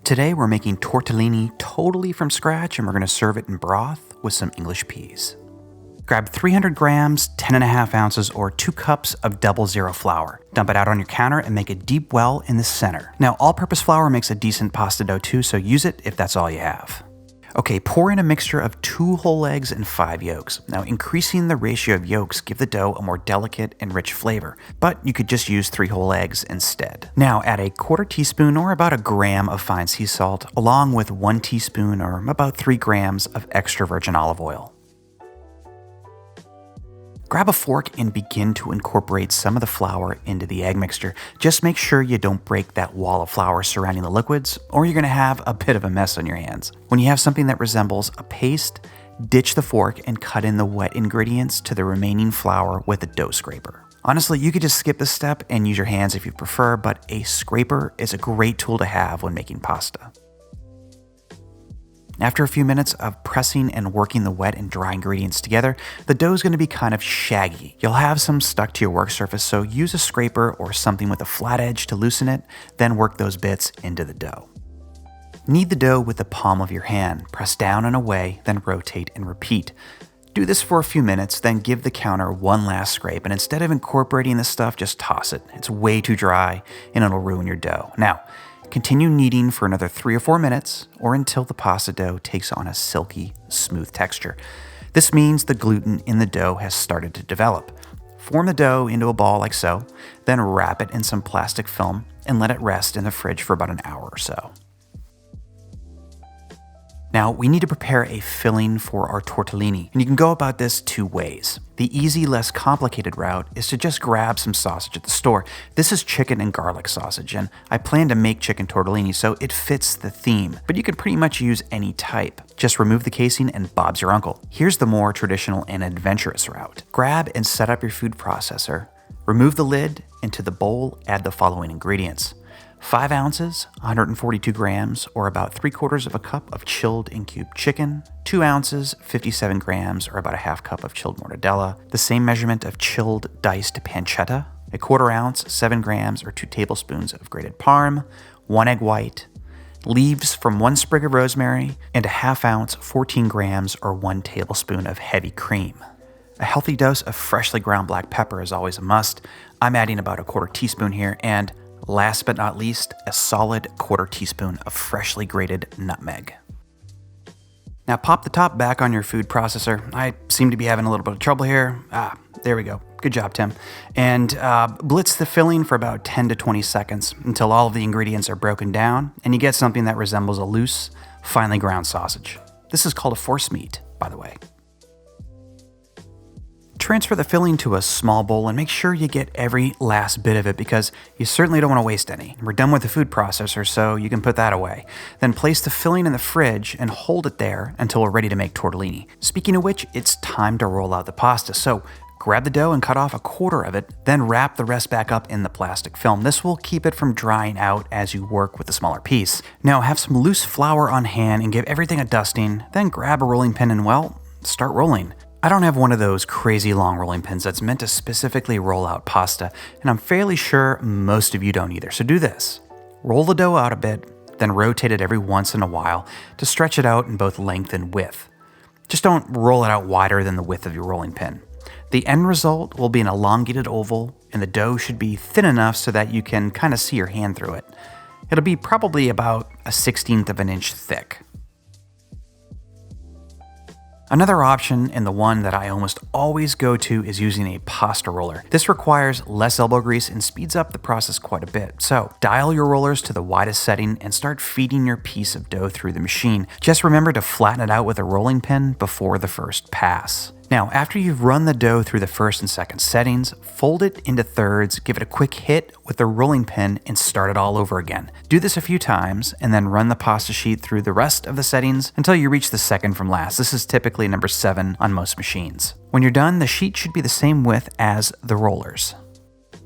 Today we're making tortellini totally from scratch, and we're going to serve it in broth with some English peas. Grab 300 grams, 10.5 ounces, or 2 cups of 00 flour. Dump it out on your counter and make a deep well in the center. Now, all-purpose flour makes a decent pasta dough too, so use it if that's all you have. Okay, pour in a mixture of 2 whole eggs and 5 yolks. Now, increasing the ratio of yolks give the dough a more delicate and rich flavor, but you could just use 3 whole eggs instead. Now, add a 1/4 teaspoon or about 1 gram of fine sea salt, along with 1 teaspoon or about 3 grams of extra virgin olive oil. Grab a fork and begin to incorporate some of the flour into the egg mixture. Just make sure you don't break that wall of flour surrounding the liquids, or you're going to have a bit of a mess on your hands. When you have something that resembles a paste, ditch the fork and cut in the wet ingredients to the remaining flour with a dough scraper. Honestly, you could just skip this step and use your hands if you prefer, but a scraper is a great tool to have when making pasta. After a few minutes of pressing and working the wet and dry ingredients together, the dough is going to be kind of shaggy. You'll have some stuck to your work surface, so use a scraper or something with a flat edge to loosen it, then work those bits into the dough. Knead the dough with the palm of your hand, press down and away, then rotate and repeat. Do this for a few minutes, then give the counter one last scrape, and instead of incorporating this stuff, just toss it. It's way too dry and it'll ruin your dough. Now, continue kneading for another 3 or 4 minutes, or until the pasta dough takes on a silky, smooth texture. This means the gluten in the dough has started to develop. Form the dough into a ball like so, then wrap it in some plastic film and let it rest in the fridge for about an hour or so. Now, we need to prepare a filling for our tortellini, and you can go about this 2 ways. The easy, less complicated route is to just grab some sausage at the store. This is chicken and garlic sausage, and I plan to make chicken tortellini, so it fits the theme, but you can pretty much use any type. Just remove the casing and Bob's your uncle. Here's the more traditional and adventurous route. Grab and set up your food processor, remove the lid, and to the bowl add the following ingredients. 5 ounces, 142 grams, or about 3/4 cup of chilled and cubed chicken, 2 ounces, 57 grams, or about 1/2 cup of chilled mortadella, the same measurement of chilled diced pancetta, 1/4 ounce, 7 grams, or 2 tablespoons of grated parm, 1 egg white, leaves from 1 sprig of rosemary, and 1/2 ounce, 14 grams, or 1 tablespoon of heavy cream. A healthy dose of freshly ground black pepper is always a must. I'm adding about 1/4 teaspoon here, and last but not least, a solid 1/4 teaspoon of freshly grated nutmeg. Now pop the top back on your food processor. I seem to be having a little bit of trouble here. There we go. Good job, Tim. And blitz the filling for about 10 to 20 seconds until all of the ingredients are broken down and you get something that resembles a loose, finely ground sausage. This is called a force meat, by the way. Transfer the filling to a small bowl and make sure you get every last bit of it because you certainly don't want to waste any. We're done with the food processor, so you can put that away. Then place the filling in the fridge and hold it there until we're ready to make tortellini. Speaking of which, it's time to roll out the pasta. So grab the dough and cut off 1/4 of it, then wrap the rest back up in the plastic film. This will keep it from drying out as you work with the smaller piece. Now have some loose flour on hand and give everything a dusting, then grab a rolling pin and, well, start rolling. I don't have one of those crazy long rolling pins that's meant to specifically roll out pasta, and I'm fairly sure most of you don't either, so do this. Roll the dough out a bit, then rotate it every once in a while to stretch it out in both length and width. Just don't roll it out wider than the width of your rolling pin. The end result will be an elongated oval, and the dough should be thin enough so that you can kind of see your hand through it. It'll be probably about 1/16 of an inch thick. Another option, and the one that I almost always go to, is using a pasta roller. This requires less elbow grease and speeds up the process quite a bit. So dial your rollers to the widest setting and start feeding your piece of dough through the machine. Just remember to flatten it out with a rolling pin before the first pass. Now, after you've run the dough through the first and second settings, fold it into thirds, give it a quick hit with the rolling pin, and start it all over again. Do this a few times, and then run the pasta sheet through the rest of the settings until you reach the second from last. This is typically number 7 on most machines. When you're done, the sheet should be the same width as the rollers.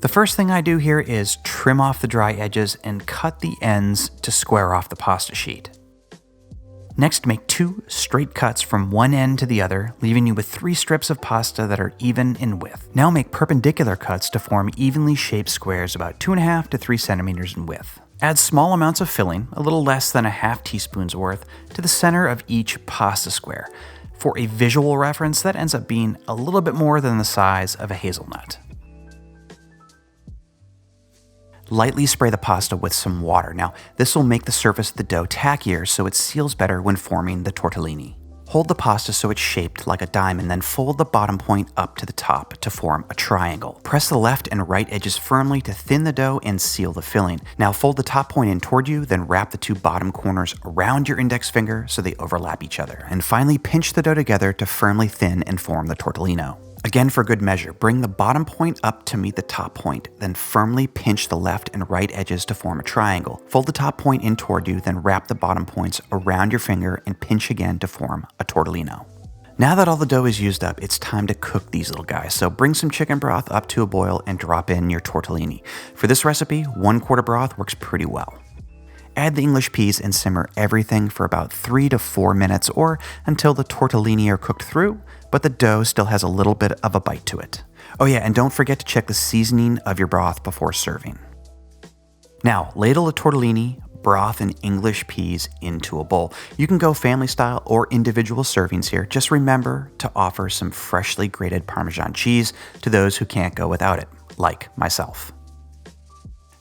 The first thing I do here is trim off the dry edges and cut the ends to square off the pasta sheet. Next, make 2 straight cuts from one end to the other, leaving you with 3 strips of pasta that are even in width. Now make perpendicular cuts to form evenly shaped squares about 2.5 to 3 centimeters in width. Add small amounts of filling, a little less than a half teaspoon's worth, to the center of each pasta square. For a visual reference, that ends up being a little bit more than the size of a hazelnut. Lightly spray the pasta with some water. Now, this will make the surface of the dough tackier so it seals better when forming the tortellini. Hold the pasta so it's shaped like a diamond, then fold the bottom point up to the top to form a triangle. Press the left and right edges firmly to thin the dough and seal the filling. Now fold the top point in toward you, then wrap the two bottom corners around your index finger so they overlap each other. And finally, pinch the dough together to firmly thin and form the tortellino. Again, for good measure, bring the bottom point up to meet the top point, then firmly pinch the left and right edges to form a triangle. Fold the top point in toward you, then wrap the bottom points around your finger and pinch again to form a tortellino. Now that all the dough is used up, it's time to cook these little guys. So bring some chicken broth up to a boil and drop in your tortellini. For this recipe, 1/4 broth works pretty well. Add the English peas and simmer everything for about 3 to 4 minutes or until the tortellini are cooked through, but the dough still has a little bit of a bite to it. Oh yeah, and don't forget to check the seasoning of your broth before serving. Now, ladle the tortellini, broth, and English peas into a bowl. You can go family style or individual servings here. Just remember to offer some freshly grated Parmesan cheese to those who can't go without it, like myself.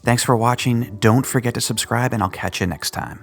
Thanks for watching. Don't forget to subscribe, and I'll catch you next time.